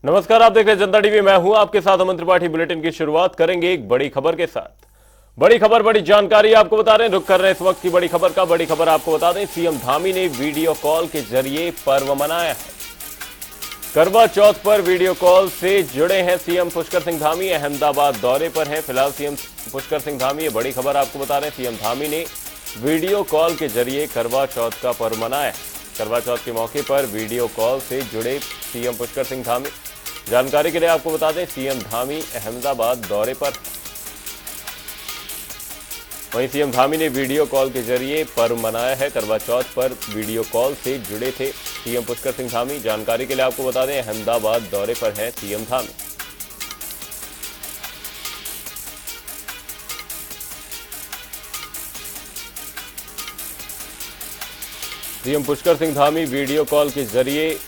नमस्कार, आप देख रहे हैं जनता टीवी। मैं हूं आपके साथ अमन त्रिपाठी। बुलेटिन की शुरुआत करेंगे एक बड़ी खबर के साथ। बड़ी खबर, बड़ी जानकारी आपको बता रहे हैं। रुक कर रहे हैं इस वक्त की बड़ी खबर का। बड़ी खबर आपको बता दें, सीएम धामी ने वीडियो कॉल के जरिए पर्व मनाया है। करवा चौथ पर वीडियो कॉल से जुड़े हैं सीएम पुष्कर सिंह धामी। अहमदाबाद दौरे पर हैं फिलहाल सीएम पुष्कर सिंह धामी। ये बड़ी खबर आपको बता रहे हैं, सीएम धामी ने वीडियो कॉल के जरिए करवा चौथ का पर्व मनाया है। करवा चौथ के मौके पर वीडियो कॉल से जुड़े सीएम पुष्कर सिंह धामी। जानकारी के लिए आपको बता दें, सीएम धामी अहमदाबाद दौरे पर। वहीं सीएम धामी ने वीडियो कॉल के जरिए पर्व मनाया है। करवा चौथ पर वीडियो कॉल से जुड़े थे सीएम पुष्कर सिंह धामी। जानकारी के लिए आपको बता दें, अहमदाबाद दौरे पर है CM Dhami. CM Pushkar Singh Dhami video call के जरिए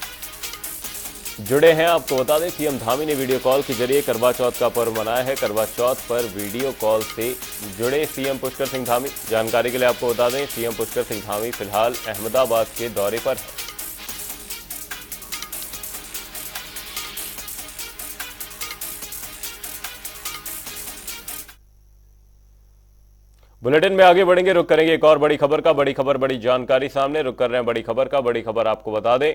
जुड़े हैं। आपको बता दें, सीएम धामी ने वीडियो कॉल के जरिए करवा चौथ का पर्व मनाया है। करवा चौथ पर वीडियो कॉल से जुड़े सीएम पुष्कर सिंह धामी। जानकारी के लिए आपको बता दें, सीएम पुष्कर सिंह धामी फिलहाल अहमदाबाद के दौरे पर है। बुलेटिन में आगे बढ़ेंगे, रुक करेंगे एक और बड़ी खबर का। बड़ी खबर, बड़ी जानकारी सामने। रुक कर रहे हैं बड़ी खबर का। बड़ी खबर आपको बता दें,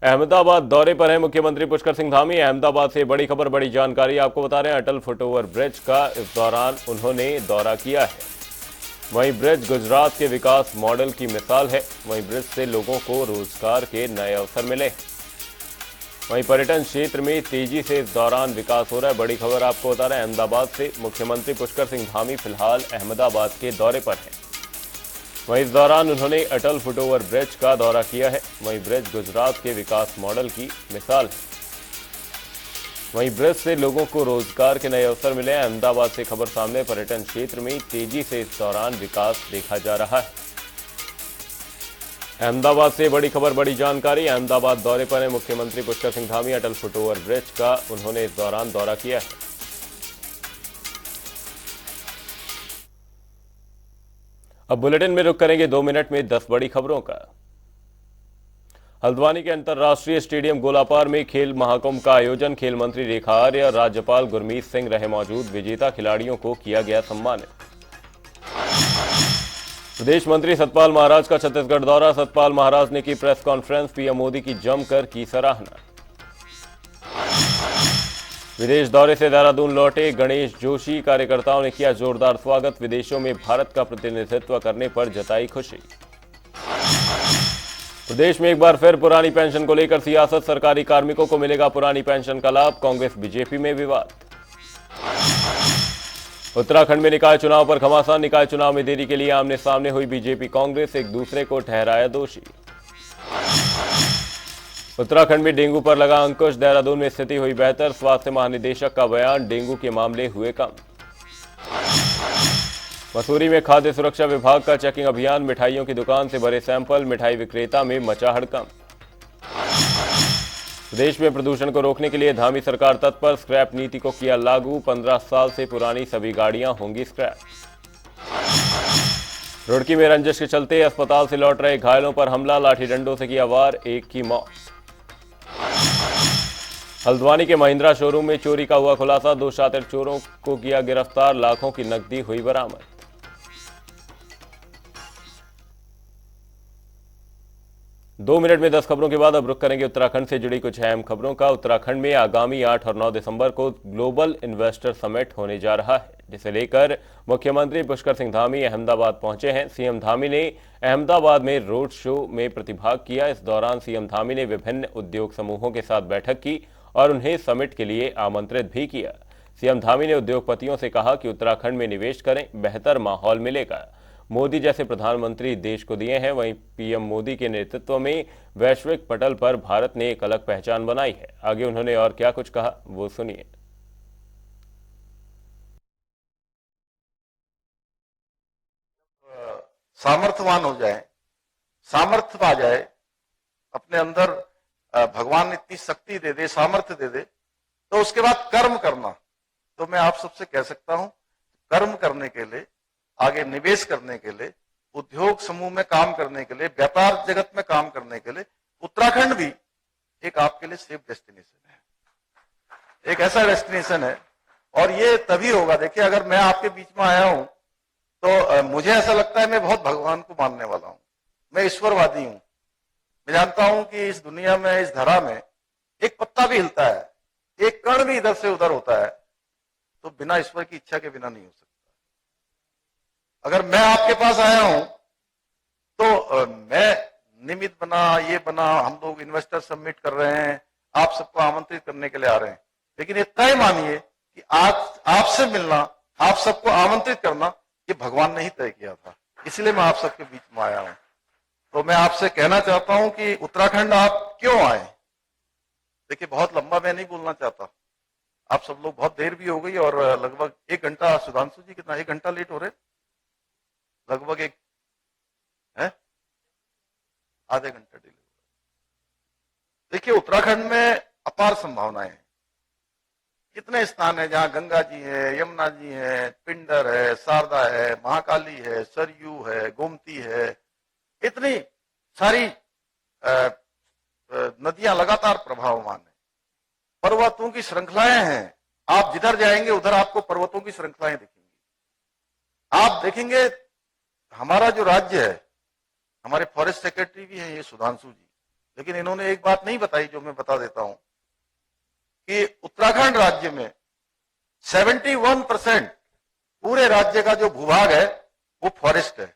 अहमदाबाद दौरे पर है मुख्यमंत्री पुष्कर सिंह धामी। अहमदाबाद से बड़ी खबर, बड़ी जानकारी आपको बता रहे हैं। अटल फुटओवर ब्रिज का इस दौरान उन्होंने दौरा किया है। वहीं ब्रिज गुजरात के विकास मॉडल की मिसाल है। वहीं ब्रिज से लोगों को रोजगार के नए अवसर मिले। वहीं पर्यटन क्षेत्र में तेजी से इस दौरान विकास हो रहा है। बड़ी खबर आपको बता रहे हैं, अहमदाबाद से मुख्यमंत्री पुष्कर सिंह धामी फिलहाल अहमदाबाद के दौरे पर हैं। वहीं इस दौरान उन्होंने अटल फुटओवर ब्रिज का दौरा किया है। वहीं ब्रिज गुजरात के विकास मॉडल की मिसाल है। वहीं ब्रिज से लोगों को रोजगार के नए अवसर मिले हैं। अहमदाबाद से खबर सामने, पर्यटन क्षेत्र में तेजी से इस दौरान विकास देखा जा रहा है। अहमदाबाद से बड़ी खबर, बड़ी जानकारी। अहमदाबाद दौरे पर है मुख्यमंत्री पुष्कर सिंह धामी। अटल फुटओवर ब्रिज का उन्होंने इस दौरान दौरा किया है। अब बुलेटिन में रुक करेंगे 2 मिनट में 10 बड़ी खबरों का। हल्द्वानी के अंतर्राष्ट्रीय स्टेडियम गोलापार में खेल महाकुंभ का आयोजन। खेल मंत्री रेखा आर्य और राज्यपाल गुरमीत सिंह रहे मौजूद। विजेता खिलाड़ियों को किया गया सम्मानित। प्रदेश मंत्री सतपाल महाराज का छत्तीसगढ़ दौरा। सतपाल महाराज ने की प्रेस कॉन्फ्रेंस। पीएम मोदी की जमकर की सराहना। विदेश दौरे से देहरादून लौटे गणेश जोशी। कार्यकर्ताओं ने किया जोरदार स्वागत। विदेशों में भारत का प्रतिनिधित्व करने पर जताई खुशी। प्रदेश में एक बार फिर पुरानी पेंशन को लेकर सियासत। सरकारी कार्मिकों को मिलेगा पुरानी पेंशन का लाभ। कांग्रेस बीजेपी में विवाद। उत्तराखंड में निकाय चुनाव पर घमासान। निकाय चुनाव में देरी के लिए आमने सामने हुई बीजेपी कांग्रेस। एक दूसरे को ठहराया दोषी। उत्तराखंड में डेंगू पर लगा अंकुश। देहरादून में स्थिति हुई बेहतर। स्वास्थ्य महानिदेशक का बयान, डेंगू के मामले हुए कम। मसूरी में खाद्य सुरक्षा विभाग का चेकिंग अभियान। मिठाइयों की दुकान से भरे सैंपल। मिठाई विक्रेता में मचा हड़कंप। प्रदेश में प्रदूषण को रोकने के लिए धामी सरकार तत्पर। स्क्रैप नीति को किया लागू। 15 साल से पुरानी सभी गाड़ियां होंगी स्क्रैप। रुड़की में रंजिश के चलते अस्पताल से लौट रहे घायलों पर हमला। लाठी डंडों से किया वार, एक की मौत। हल्द्वानी के महिंद्रा शोरूम में चोरी का हुआ खुलासा। 2 शातिर चोरों को किया गिरफ्तार। लाखों की नकदी हुई बरामद। दो मिनट में 10 खबरों के बाद अब रुक करेंगे उत्तराखंड से जुड़ी कुछ अहम खबरों का। उत्तराखंड में आगामी 8 और 9 दिसंबर को ग्लोबल इन्वेस्टर समिट होने जा रहा है, जिसे लेकर मुख्यमंत्री पुष्कर सिंह धामी अहमदाबाद पहुंचे हैं। सीएम धामी ने अहमदाबाद में रोड शो में प्रतिभाग किया। इस दौरान सीएम धामी ने विभिन्न उद्योग समूहों के साथ बैठक की और उन्हें समिट के लिए आमंत्रित भी किया। सीएम धामी ने उद्योगपतियों से कहा कि उत्तराखंड में निवेश करें, बेहतर माहौल मिलेगा। मोदी जैसे प्रधानमंत्री देश को दिए हैं। वहीं पीएम मोदी के नेतृत्व में वैश्विक पटल पर भारत ने एक अलग पहचान बनाई है। आगे उन्होंने और क्या कुछ कहा, वो सुनिए। सामर्थ्यवान हो जाए, सामर्थ्य आ जाए अपने अंदर, भगवान इतनी शक्ति दे दे, सामर्थ्य दे दे, तो उसके बाद कर्म करना। तो मैं आप सबसे कह सकता हूं, कर्म करने के लिए, आगे निवेश करने के लिए, उद्योग समूह में काम करने के लिए, व्यापार जगत में काम करने के लिए उत्तराखंड भी एक आपके लिए सेफ डेस्टिनेशन है। एक ऐसा डेस्टिनेशन है। और ये तभी होगा, देखिए अगर मैं आपके बीच में आया हूं तो मुझे ऐसा लगता है मैं बहुत भगवान को मानने वाला हूं, मैं ईश्वरवादी हूं। मैं जानता हूं कि इस दुनिया में, इस धरा में एक पत्ता भी हिलता है, एक कण भी इधर से उधर होता है, तो बिना ईश्वर की इच्छा के बिना नहीं हो सकता। अगर मैं आपके पास आया हूं तो मैं निमित्त बना, ये बना, हम लोग इन्वेस्टर सबमिट कर रहे हैं, आप सबको आमंत्रित करने के लिए आ रहे हैं, लेकिन ये तय मानिए कि आज आपसे मिलना, आप सबको आमंत्रित करना, ये भगवान ने ही तय किया था। इसलिए मैं आप सबके बीच में आया हूं। तो मैं आपसे कहना चाहता हूं कि उत्तराखंड आप क्यों आए। देखिए बहुत लंबा मैं नहीं बोलना चाहता, आप सब लोग बहुत देर भी हो गई और लगभग 1 घंटा, सुधांशु जी कितना 1 घंटा लेट हो रहे, लगभग एक है आधे घंटे डिले। देखिए उत्तराखंड में अपार संभावनाएं हैं। कितने स्थान है जहां गंगा जी है, यमुना जी है, पिंडर है, शारदा है, महाकाली है, सरयू है, गोमती है, इतनी सारी नदियां लगातार प्रभावमान है। पर्वतों की श्रृंखलाएं हैं, आप जिधर जाएंगे उधर आपको पर्वतों की श्रृंखलाएं दिखेंगी। आप देखेंगे हमारा जो राज्य है, हमारे फॉरेस्ट सेक्रेटरी भी हैं ये सुधांशु जी, लेकिन इन्होंने एक बात नहीं बताई जो मैं बता देता हूं कि उत्तराखंड राज्य में 71% पूरे राज्य का जो भूभाग है वो फॉरेस्ट है।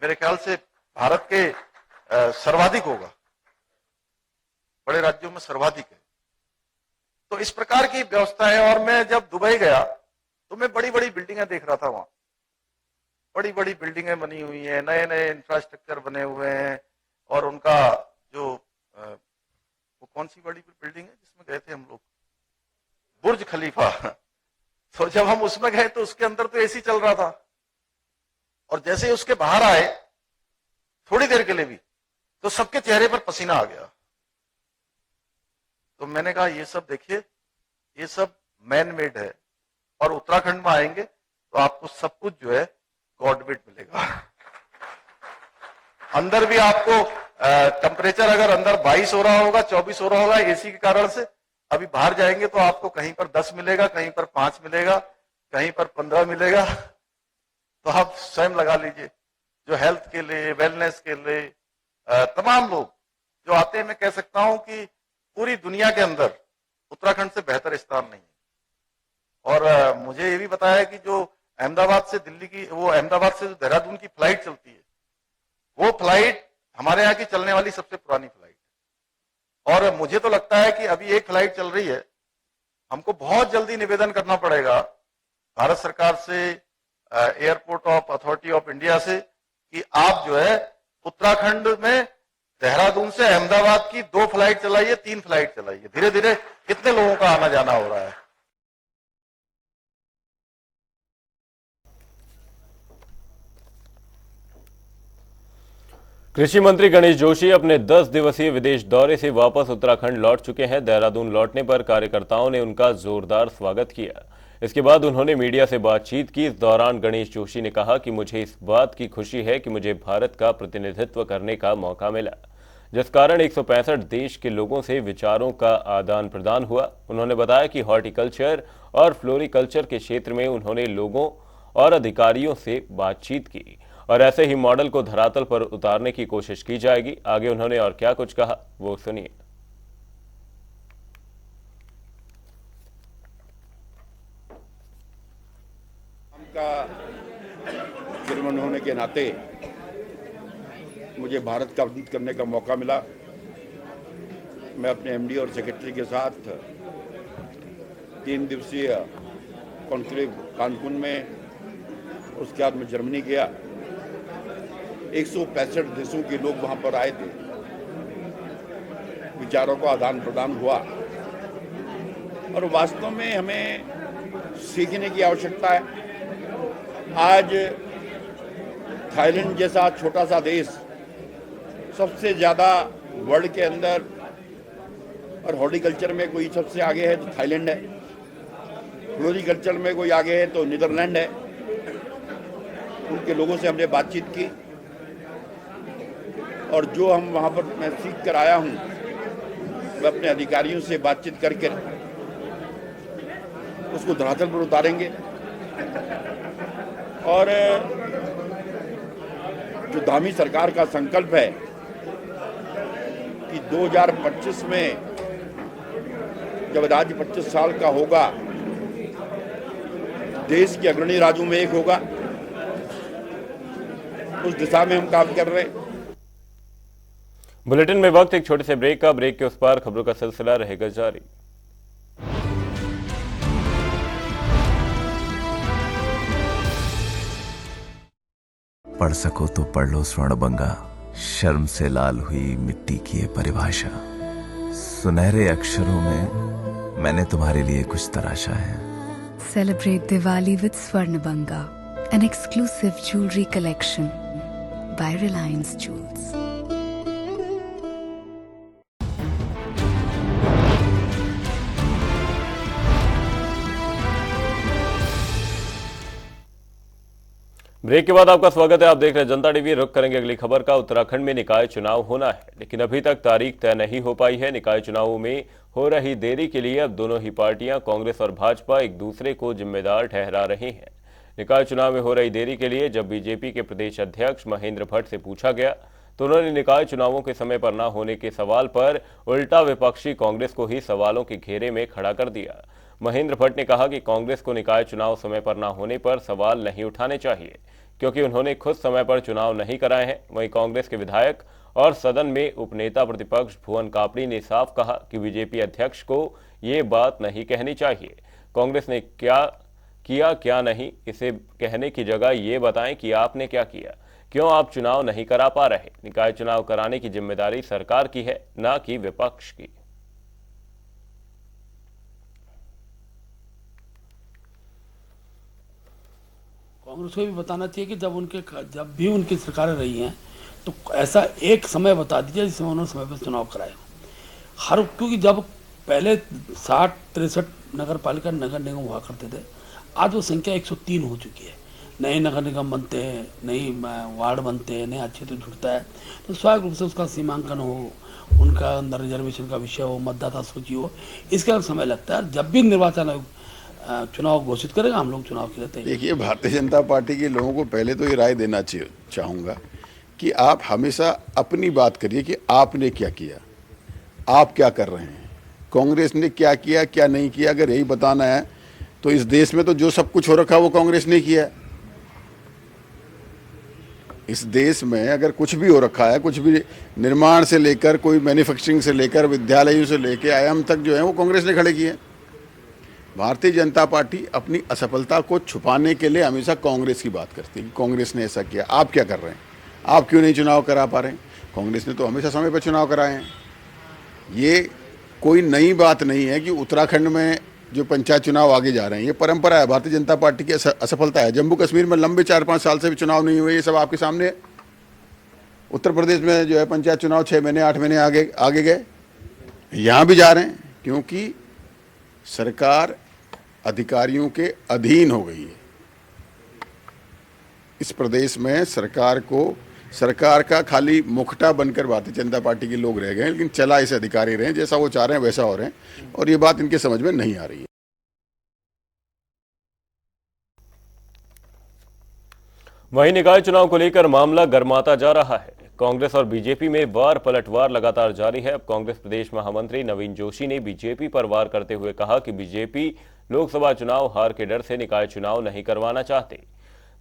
मेरे ख्याल से भारत के सर्वाधिक होगा, बड़े राज्यों में सर्वाधिक है। तो इस प्रकार की व्यवस्था है। और मैं जब दुबई गया तो मैं बड़ी बड़ी बिल्डिंगें देख रहा था, वहां बड़ी बड़ी बिल्डिंगें बनी हुई हैं, नए नए इंफ्रास्ट्रक्चर बने हुए हैं। और उनका जो वो कौन सी बड़ी बिल्डिंग है जिसमें गए थे हम लोग, बुर्ज खलीफा। तो जब हम उसमें गए तो उसके अंदर तो एसी चल रहा था, और जैसे ही उसके बाहर आए थोड़ी देर के लिए भी, तो सबके चेहरे पर पसीना आ गया। तो मैंने कहा ये सब देखिए, ये सब मैन मेड है, और उत्तराखंड में आएंगे तो आपको सब कुछ जो है गॉड मेड मिलेगा। अंदर भी आपको टेम्परेचर अगर अंदर 22 हो रहा होगा, 24 हो रहा होगा एसी के कारण से, अभी बाहर जाएंगे तो आपको कहीं पर 10 मिलेगा, कहीं पर 5 मिलेगा, कहीं पर 15 मिलेगा। तो आप स्वयं लगा लीजिए। जो हेल्थ के लिए, वेलनेस के लिए तमाम लोग जो आते हैं, मैं कह सकता हूं कि पूरी दुनिया के अंदर उत्तराखंड से बेहतर स्थान नहीं है। और मुझे ये भी बताया कि जो अहमदाबाद से दिल्ली की, वो अहमदाबाद से जो देहरादून की फ्लाइट चलती है, वो फ्लाइट हमारे यहाँ की चलने वाली सबसे पुरानी फ्लाइट है। और मुझे तो लगता है कि अभी एक फ्लाइट चल रही है, हमको बहुत जल्दी निवेदन करना पड़ेगा भारत सरकार से, airport of authority of India से, कि आप जो है उत्तराखंड में देहरादून से अहमदाबाद की 2 फ्लाइट चलाइए, 3 फ्लाइट चलाइए। धीरे धीरे कितने लोगों का आना जाना हो रहा है। कृषि मंत्री गणेश जोशी अपने 10 दिवसीय विदेश दौरे से वापस उत्तराखंड लौट चुके हैं। देहरादून लौटने पर कार्यकर्ताओं ने उनका जोरदार स्वागत किया। इसके बाद उन्होंने मीडिया से बातचीत की। इस दौरान गणेश जोशी ने कहा कि मुझे इस बात की खुशी है कि मुझे भारत का प्रतिनिधित्व करने का मौका मिला, जिस कारण 165 देश के लोगों से विचारों का आदान प्रदान हुआ। उन्होंने बताया कि हॉर्टिकल्चर और फ्लोरिकल्चर के क्षेत्र में उन्होंने लोगों और अधिकारियों से बातचीत की और ऐसे ही मॉडल को धरातल पर उतारने की कोशिश की जाएगी। आगे उन्होंने और क्या कुछ कहा वो सुनिए। का चेयरमैन होने के नाते मुझे भारत का प्रतिनिधित्व करने का मौका मिला। मैं अपने एमडी और सेक्रेटरी के साथ 3 दिवसीय कॉन्क्लेव कानकुन में, उसके बाद मैं जर्मनी गया। 165 देशों के लोग वहां पर आए थे, विचारों का आदान प्रदान हुआ और वास्तव में हमें सीखने की आवश्यकता है। आज थाईलैंड जैसा छोटा सा देश सबसे ज़्यादा वर्ल्ड के अंदर और हॉर्टिकल्चर में कोई सबसे आगे है तो थाईलैंड है, फ्लोरिकल्चर में कोई आगे है तो नीदरलैंड है। उनके लोगों से हमने बातचीत की और जो हम वहाँ पर मैं सीख कर आया हूँ, मैं अपने अधिकारियों से बातचीत करके उसको धरातल पर उतारेंगे। और जो धामी सरकार का संकल्प है कि 2025 में जब राज्य 25 साल का होगा, देश के अग्रणी राज्यों में एक होगा, उस दिशा में हम काम कर रहे हैं। बुलेटिन में वक्त एक छोटे से ब्रेक का। ब्रेक के उस पार खबरों का सिलसिला रहेगा जारी। पढ़ सको तो पढ़ लो स्वर्णबंगा, शर्म से लाल हुई मिट्टी की ये परिभाषा। सुनहरे अक्षरों में मैंने तुम्हारे लिए कुछ तराशा है। Celebrate Diwali with Swarnabanga, an exclusive jewelry collection by Reliance Jewels. Break के बाद आपका स्वागत है। आप देख रहे हैं जनता टीवी। रुक करेंगे अगली खबर का। उत्तराखंड में निकाय चुनाव होना है, लेकिन अभी तक तारीख तय नहीं हो पाई है। निकाय चुनावों में हो रही देरी के लिए अब दोनों ही पार्टियां, कांग्रेस और भाजपा, एक दूसरे को जिम्मेदार ठहरा रही हैं। निकाय चुनाव में हो रही देरी के लिए जब बीजेपी के प्रदेश अध्यक्ष महेंद्र भट्ट से पूछा गया तो उन्होंने निकाय चुनावों के समय पर न होने के सवाल पर उल्टा विपक्षी कांग्रेस को ही सवालों के घेरे में खड़ा कर दिया। महेंद्र भट्ट ने कहा कि कांग्रेस को निकाय चुनाव समय पर न होने पर सवाल नहीं उठाने चाहिए, क्योंकि उन्होंने खुद समय पर चुनाव नहीं कराए हैं। वहीं कांग्रेस के विधायक और सदन में उपनेता प्रतिपक्ष भुवन कापड़ी ने साफ कहा कि बीजेपी अध्यक्ष को ये बात नहीं कहनी चाहिए। कांग्रेस ने क्या किया क्या नहीं, इसे कहने की जगह ये बताएं कि आपने क्या किया, क्यों आप चुनाव नहीं करा पा रहे। निकाय चुनाव कराने की जिम्मेदारी सरकार की है, न कि विपक्ष की। कांग्रेस को भी बताना चाहिए कि जब भी उनकी सरकारें रही हैं तो ऐसा एक समय बता दीजिए जिसमें उन्होंने समय पर चुनाव कराए। क्योंकि जब पहले 60-63 नगर पालिका नगर निगम हुआ करते थे, आज वो संख्या 103 हो चुकी है। नए नगर निगम बनते हैं, नई वार्ड बनते हैं, नया क्षेत्र जुड़ता है, तो स्वाभाविक रूप से उसका सीमांकन हो, उनका अंदर रिजर्वेशन का विषय हो, मतदाता सूची हो, इसका समय लगता है। जब भी निर्वाचन आयोग चुनाव घोषित करेगा, हम लोग चुनाव के लिए तैयार। देखिए, भारतीय जनता पार्टी के लोगों को पहले तो ये राय देना चाहूँगा कि आप हमेशा अपनी बात करिए कि आपने क्या किया, आप क्या कर रहे हैं, कांग्रेस ने क्या किया क्या नहीं किया। अगर यही बताना है तो इस देश में तो जो सब कुछ हो रखा वो कांग्रेस ने किया है। इस देश में अगर कुछ भी हो रखा है, कुछ भी निर्माण से लेकर कोई मैन्युफैक्चरिंग से लेकर विद्यालयों से लेकर आयाम तक जो है वो कांग्रेस ने खड़े किए हैं। भारतीय जनता पार्टी अपनी असफलता को छुपाने के लिए हमेशा कांग्रेस की बात करती है। कांग्रेस ने ऐसा किया, आप क्या कर रहे हैं, आप क्यों नहीं चुनाव करा पा रहे हैं। कांग्रेस ने तो हमेशा समय पर चुनाव कराए हैं। ये कोई नई बात नहीं है कि उत्तराखंड में जो पंचायत चुनाव आगे जा रहे हैं, ये परंपरा है, भारतीय जनता पार्टी की असफलता है। जम्मू कश्मीर में लंबे 4-5 साल से भी चुनाव नहीं हुए, ये सब आपके सामने है। उत्तर प्रदेश में जो है पंचायत चुनाव 6 महीने 8 महीने आगे गए, यहाँ भी जा रहे हैं, क्योंकि सरकार अधिकारियों के अधीन हो गई है। इस प्रदेश में सरकार का खाली मुखटा बनकर भारतीय जनता पार्टी के लोग रह गए, लेकिन चला ऐसे अधिकारी रहे, जैसा वो चाह रहे हैं वैसा हो रहे हैं, और ये बात इनके समझ में नहीं आ रही है। वहीं निकाय चुनाव को लेकर मामला गर्माता जा रहा है। कांग्रेस और बीजेपी में वार पलटवार लगातार जारी है। अब कांग्रेस प्रदेश महामंत्री नवीन जोशी ने बीजेपी पर वार करते हुए कहा कि बीजेपी लोकसभा चुनाव हार के डर से निकाय चुनाव नहीं करवाना चाहते।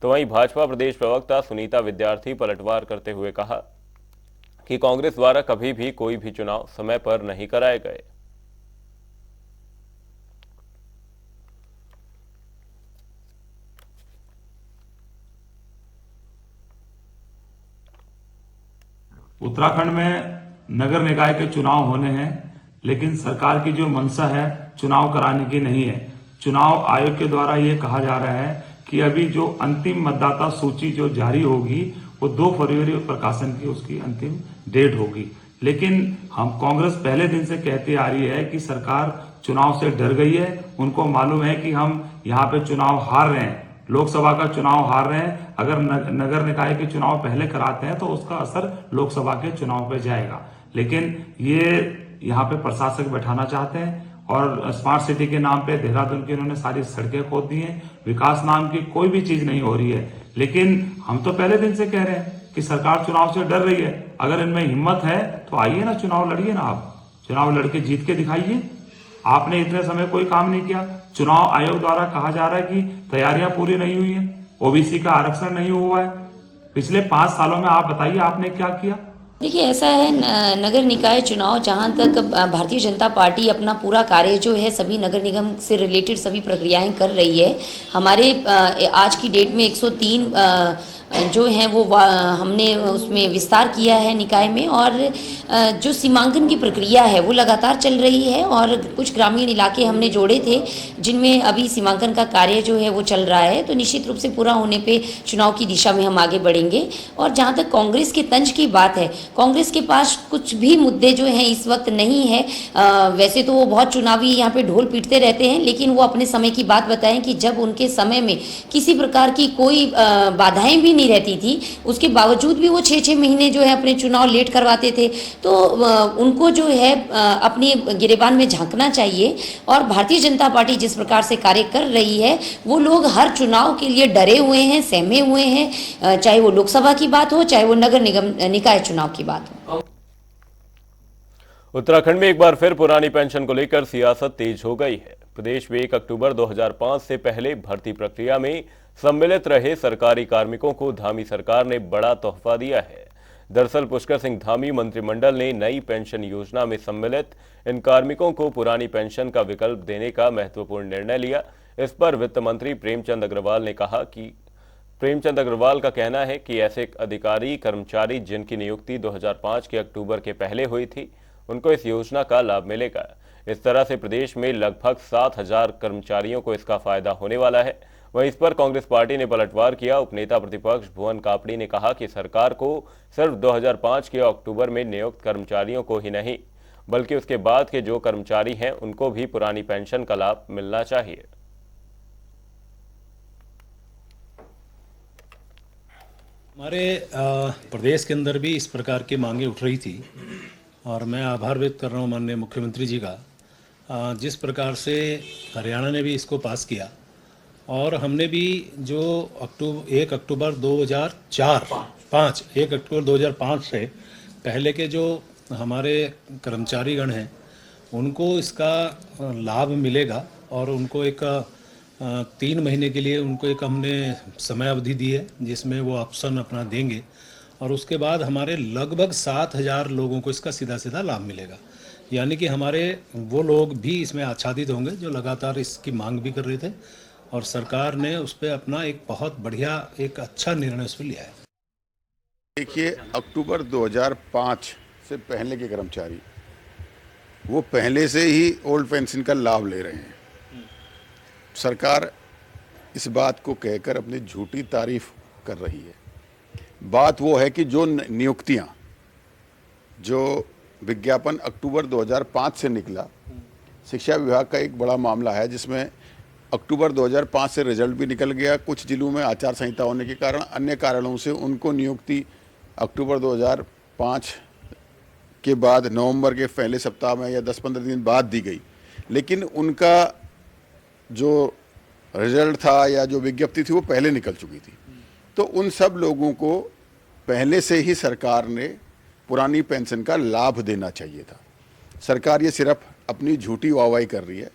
तो वहीं भाजपा प्रदेश प्रवक्ता सुनीता विद्यार्थी पलटवार करते हुए कहा कि कांग्रेस द्वारा कभी भी कोई भी चुनाव समय पर नहीं कराए गए। उत्तराखंड में नगर निकाय के चुनाव होने हैं, लेकिन सरकार की जो मंशा है चुनाव कराने की नहीं है। चुनाव आयोग के द्वारा ये कहा जा रहा है कि अभी जो अंतिम मतदाता सूची जो जारी होगी वो 2 फरवरी प्रकाशन की उसकी अंतिम डेट होगी। लेकिन हम कांग्रेस पहले दिन से कहती आ रही है कि सरकार चुनाव से डर गई है। उनको मालूम है कि हम यहाँ पे चुनाव हार रहे हैं, लोकसभा का चुनाव हार रहे हैं। अगर नगर निकाय के चुनाव पहले कराते हैं तो उसका असर लोकसभा के चुनाव पे जाएगा। लेकिन ये यहाँ पे प्रशासक बैठाना चाहते हैं और स्मार्ट सिटी के नाम पे देहरादून की उन्होंने सारी सड़कें खोद दी हैं। विकास नाम की कोई भी चीज नहीं हो रही है। लेकिन हम तो पहले दिन से कह रहे हैं कि सरकार चुनाव से डर रही है। अगर इनमें हिम्मत है तो आइए ना, चुनाव लड़िए ना, आप चुनाव लड़के जीत के दिखाइए। आपने इतने समय कोई काम नहीं किया। चुनाव आयोग द्वारा कहा जा रहा है कि तैयारियां पूरी नहीं हुई है, ओबीसी का आरक्षण नहीं हुआ है। पिछले 5 सालों में आप बताइए आपने क्या किया। देखिए, ऐसा है नगर निकाय चुनाव, जहां तक भारतीय जनता पार्टी अपना पूरा कार्य जो है सभी नगर निगम से रिलेटेड सभी प्रक्रियाएं कर रही है। हमारे आज की डेट में 103 जो हैं वो हमने उसमें विस्तार किया है निकाय में, और जो सीमांकन की प्रक्रिया है वो लगातार चल रही है, और कुछ ग्रामीण इलाके हमने जोड़े थे जिनमें अभी सीमांकन का कार्य जो है वो चल रहा है। तो निश्चित रूप से पूरा होने पे चुनाव की दिशा में हम आगे बढ़ेंगे। और जहाँ तक कांग्रेस के तंज की बात है, कांग्रेस के पास कुछ भी मुद्दे जो हैं इस वक्त नहीं है। वैसे तो वो बहुत चुनावी यहाँ पे ढोल पीटते रहते हैं, लेकिन वो अपने समय की बात बताएं कि जब उनके समय में किसी प्रकार की कोई बाधाएं भी नहीं रहती थी, उसके बावजूद भी वो 6-6 महीने जो है अपने चुनाव लेट करवाते थे। तो उनको जो है अपनी गिरेबान में झांकना चाहिए। और भारतीय जनता पार्टी जिस प्रकार से कार्य कर रही है, वो लोग हर चुनाव के लिए डरे हुए हैं, सहमे हुए हैं, चाहे वो लोकसभा की बात हो, चाहे वो नगर निगम निकाय चुनाव की बात हो। उत्तराखंड में एक बार फिर पुरानी पेंशन को लेकर सियासत तेज हो गई है। प्रदेश में 1 अक्टूबर 2005 से पहले भर्ती प्रक्रिया में सम्मिलित रहे सरकारी कार्मिकों को धामी सरकार ने बड़ा तोहफा दिया है। दरअसल पुष्कर सिंह धामी मंत्रिमंडल ने नई पेंशन योजना में सम्मिलित इन कार्मिकों को पुरानी पेंशन का विकल्प देने का महत्वपूर्ण निर्णय लिया। इस पर वित्त मंत्री प्रेमचंद अग्रवाल का कहना है कि ऐसे अधिकारी कर्मचारी जिनकी नियुक्ति 2005 के अक्टूबर के पहले हुई थी, उनको इस योजना का लाभ मिलेगा। इस तरह से प्रदेश में लगभग 7,000 कर्मचारियों को इसका फायदा होने वाला है। वहीं इस पर कांग्रेस पार्टी ने पलटवार किया। उपनेता प्रतिपक्ष भुवन कापड़ी ने कहा कि सरकार को सिर्फ 2005 के अक्टूबर में नियुक्त कर्मचारियों को ही नहीं, बल्कि उसके बाद के जो कर्मचारी हैं उनको भी पुरानी पेंशन का लाभ मिलना चाहिए। हमारे प्रदेश के अंदर भी इस प्रकार की मांगे उठ रही थी, और मैं आभार व्यक्त कर रहा हूँ माननीय मुख्यमंत्री जी का, जिस प्रकार से हरियाणा ने भी इसको पास किया। और हमने भी जो 1 अक्टूबर 2005 से पहले के जो हमारे कर्मचारीगण हैं उनको इसका लाभ मिलेगा, और उनको एक 3 महीने के लिए उनको एक हमने समय अवधि दी है जिसमें वो ऑप्शन अपना देंगे, और उसके बाद हमारे लगभग 7,000 लोगों को इसका सीधा सीधा लाभ मिलेगा। यानी कि हमारे वो लोग भी इसमें आच्छादित होंगे जो लगातार इसकी मांग भी कर रहे थे, और सरकार ने उस पर अपना एक बहुत बढ़िया एक अच्छा निर्णय उस पर लिया है। देखिए, अक्टूबर 2005 से पहले के कर्मचारी वो पहले से ही ओल्ड पेंशन का लाभ ले रहे हैं। सरकार इस बात को कहकर अपनी झूठी तारीफ कर रही है। बात वो है कि जो नियुक्तियां, जो विज्ञापन अक्टूबर 2005 से निकला, शिक्षा विभाग का एक बड़ा मामला है जिसमें अक्टूबर 2005 से रिजल्ट भी निकल गया। कुछ जिलों में आचार संहिता होने के कारण, अन्य कारणों से उनको नियुक्ति अक्टूबर 2005 के बाद नवंबर के पहले सप्ताह में या 10-15 दिन बाद दी गई। लेकिन उनका जो रिजल्ट था या जो विज्ञप्ति थी वो पहले निकल चुकी थी। तो उन सब लोगों को पहले से ही सरकार ने पुरानी पेंशन का लाभ देना चाहिए था। सरकार ये सिर्फ अपनी झूठी वाहवाही कर रही है।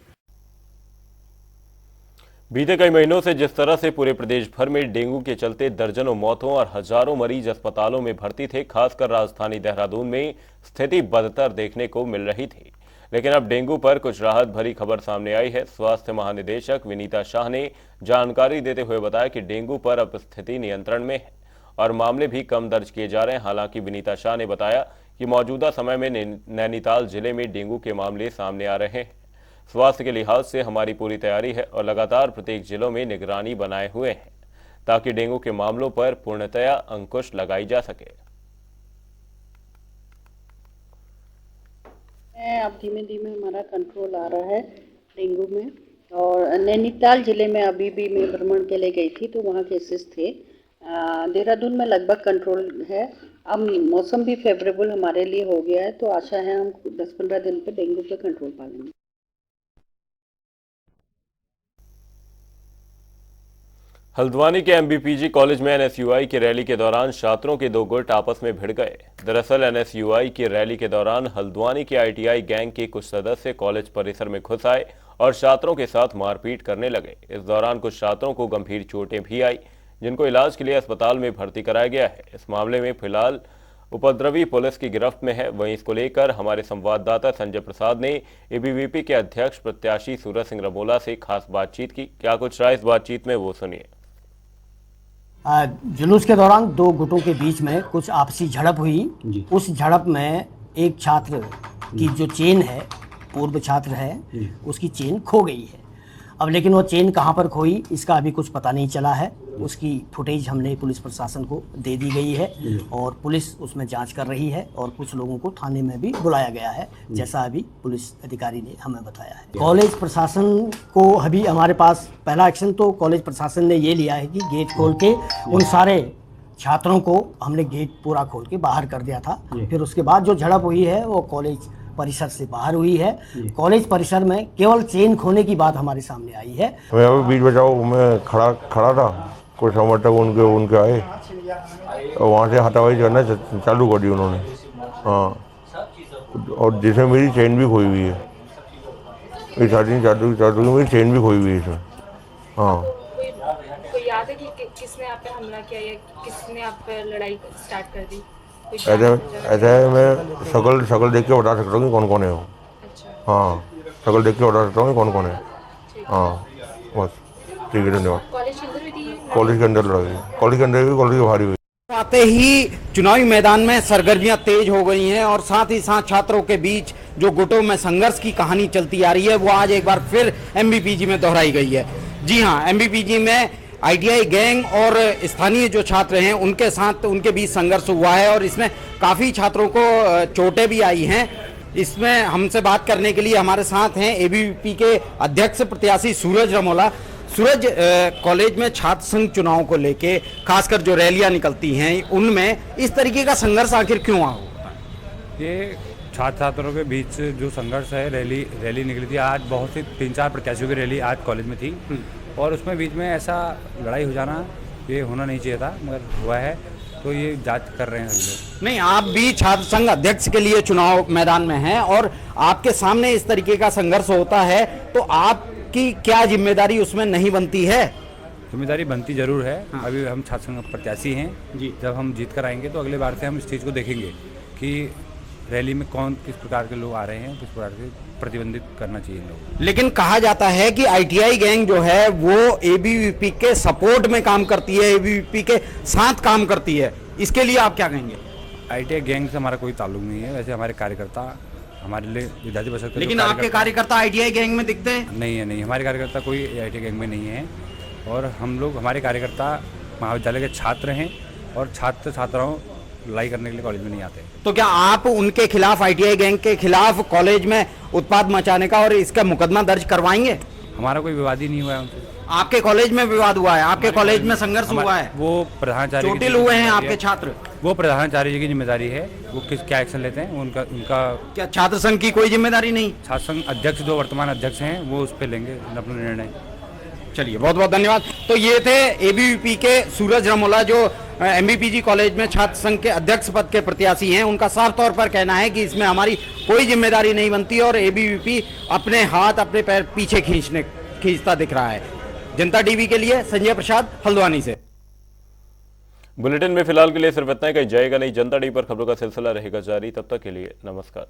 बीते कई महीनों से जिस तरह से पूरे प्रदेश भर में डेंगू के चलते दर्जनों मौतों और हजारों मरीज अस्पतालों में भर्ती थे, खासकर राजधानी देहरादून में स्थिति बदतर देखने को मिल रही थी। लेकिन अब डेंगू पर कुछ राहत भरी खबर सामने आई है। स्वास्थ्य महानिदेशक विनीता शाह ने जानकारी देते हुए बताया कि डेंगू पर अब स्थिति नियंत्रण में है और मामले भी कम दर्ज किए जा रहे हैं। हालांकि विनीता शाह ने बताया कि मौजूदा समय में नैनीताल जिले में डेंगू के मामले सामने आ रहे हैं। स्वास्थ्य के लिहाज से हमारी पूरी तैयारी है और लगातार प्रत्येक जिलों में निगरानी बनाए हुए हैं ताकि डेंगू के मामलों पर पूर्णतया अंकुश लगाई जा सके। अब धीमे धीमे हमारा कंट्रोल आ रहा है डेंगू में, और नैनीताल जिले में अभी भी मैं भ्रमण के लिए गई थी तो वहाँ केसेस थे। देहरादून में लगभग कंट्रोल है। अब मौसम भी फेवरेबल हमारे लिए हो गया है, तो आशा है हम 10-15 दिन पे डेंगू पे कंट्रोल पा लेंगे। हल्द्वानी के एमबीपीजी कॉलेज में एनएसयूआई की रैली के दौरान छात्रों के दो गुट आपस में भिड़ गए। दरअसल एनएसयूआई की रैली के दौरान हल्द्वानी के आईटीआई गैंग के कुछ सदस्य कॉलेज परिसर में घुस आए और छात्रों के साथ मारपीट करने लगे। इस दौरान कुछ छात्रों को गंभीर चोटें भी आई, जिनको इलाज के लिए अस्पताल में भर्ती कराया गया है। इस मामले में फिलहाल उपद्रवी पुलिस की गिरफ्त में है। वहीं इसको लेकर हमारे संवाददाता संजय प्रसाद ने एबीवीपी के अध्यक्ष प्रत्याशी सूरज सिंह रमोला से खास बातचीत की। क्या कुछ रहा इस बातचीत में, वो सुनिए। जुलूस के दौरान दो गुटों के बीच में कुछ आपसी झड़प हुई। उस झड़प में एक छात्र की जो चेन है, पूर्व छात्र है, उसकी चेन खो गई है। अब लेकिन वो चेन कहाँ पर खोई इसका अभी कुछ पता नहीं चला है। उसकी फुटेज हमने पुलिस प्रशासन को दे दी गई है और पुलिस उसमें जांच कर रही है और कुछ लोगों को थाने में भी बुलाया गया है, जैसा अभी पुलिस अधिकारी ने हमें बताया है। कॉलेज प्रशासन को अभी हमारे पास पहला एक्शन तो कॉलेज प्रशासन ने ये लिया है कि गेट खोल के उन सारे छात्रों को हमने गेट पूरा खोल के बाहर कर दिया था। फिर उसके बाद जो झड़प हुई है वो कॉलेज परिसर से बाहर हुई है। कॉलेज परिसर में केवल चेन खोने की बात हमारे सामने आई है। मैं अभी बीच बचाओ में खड़ा था, कुछ समर्थक उनके आए और वहाँ से हटावाई करना चालू कर दी उन्होंने। हाँ, और जिसमें मेरी चेन भी खोई हुई है, मेरी चादर मेरी चेन भी खोई हुई है इसमें। हाँ, कोई याद है कि किसने आप पे हमला किया या किसने आप पे लड़ाई स्टार्ट कर दी? ऐसा है, मैं शकल देख के बता सकता हूँ कि कौन कौन है वो। अच्छा। हाँ, शकल देख के बता सकता हूँ कि कौन कौन है। हाँ, बस ठीक है, धन्यवाद। कॉलेज के अंदर लड़ाई, कॉलेज के अंदर भी, कॉलेज के बाहर हुई। आते ही चुनावी मैदान में सरगर्मियां तेज हो गई हैं और साथ ही साथ छात्रों के बीच जो गुटों में संघर्ष की कहानी चलती आ रही है वो आज एक बार फिर एमबीपीजी में दोहराई गई है। जी हाँ, एमबीपीजी में आईटीआई गैंग और स्थानीय जो छात्र हैं उनके साथ उनके बीच संघर्ष हुआ है और इसमें काफ़ी छात्रों को चोटें भी आई हैं। इसमें हमसे बात करने के लिए हमारे साथ हैं एबीवीपी के अध्यक्ष प्रत्याशी सूरज रमोला। सूरज, कॉलेज में छात्र संघ चुनाव को लेके खासकर जो रैलियां निकलती हैं उनमें इस तरीके का संघर्ष आखिर क्यों होता है? ये छात्र छात्रों के बीच जो संघर्ष है, रैली निकली थी आज, बहुत सी 3-4 प्रत्याशियों की रैली आज कॉलेज में थी और उसमें बीच में ऐसा लड़ाई हो जाना ये होना नहीं चाहिए था, मगर हुआ है, तो ये जांच कर रहे हैं सभी लोग। नहीं, आप भी छात्र संघ अध्यक्ष के लिए चुनाव मैदान में हैं और आपके सामने इस तरीके का संघर्ष होता है तो आपकी क्या जिम्मेदारी उसमें नहीं बनती है? जिम्मेदारी बनती जरूर है। हाँ। अभी हम छात्र संघ प्रत्याशी हैं जी। जब हम जीत कर आएंगे तो अगले बार से हम इस चीज़ को देखेंगे कि रैली में कौन किस प्रकार के लोग आ रहे हैं, किस प्रकार से प्रतिबंधित करना चाहिए लोग। लेकिन कहा जाता है कि आईटीआई गैंग जो है वो एबीवीपी के सपोर्ट में काम करती है, एबीवीपी के साथ काम करती है, इसके लिए आप क्या कहेंगे? आईटीआई गैंग से हमारा कोई ताल्लुक नहीं है। वैसे हमारे कार्यकर्ता हमारे लिए विद्यार्थी परिषद, लेकिन आपके कार्यकर्ता आईटीआई गैंग में दिखते हैं? नहीं, हमारे कार्यकर्ता कोई आईटीआई गैंग में नहीं है और हमारे कार्यकर्ता महाविद्यालय के छात्र हैं और छात्र छात्राओं लड़ाई करने के लिए कॉलेज में नहीं आते। तो क्या आप उनके खिलाफ, आईटीआई गैंग के खिलाफ कॉलेज में उत्पात मचाने का और इसका मुकदमा दर्ज करवाएंगे? हमारा कोई विवाद ही नहीं हुआ है उनसे। आपके कॉलेज में विवाद हुआ है? आपके कॉलेज में संघर्ष हुआ है? वो प्रधानाचार्य चोटिल हुए हैं आपके छात्र? वो प्रधानाचार्य जी की जिम्मेदारी है, वो क्या एक्शन लेते हैं उनका क्या छात्र संघ की कोई जिम्मेदारी नहीं? छात्र संघ अध्यक्ष जो वर्तमान अध्यक्ष हैं वो उस पर लेंगे अपना निर्णय। चलिए, बहुत बहुत धन्यवाद। तो ये थे एबीवीपी के सूरज रमोला जो एमबीपीजी कॉलेज में छात्र संघ के अध्यक्ष पद के प्रत्याशी हैं। उनका साफ तौर पर कहना है कि इसमें हमारी कोई जिम्मेदारी नहीं बनती और एबीवीपी अपने हाथ अपने पैर पीछे खींचता दिख रहा है। जनता टीवी के लिए संजय प्रसाद, हल्द्वानी से। बुलेटिन में फिलहाल के लिए सिर्फ इतना ही। कहीं जाएगा नहीं। जनता टीवी पर खबरों का सिलसिला रहेगा जारी। तब तक के लिए नमस्कार।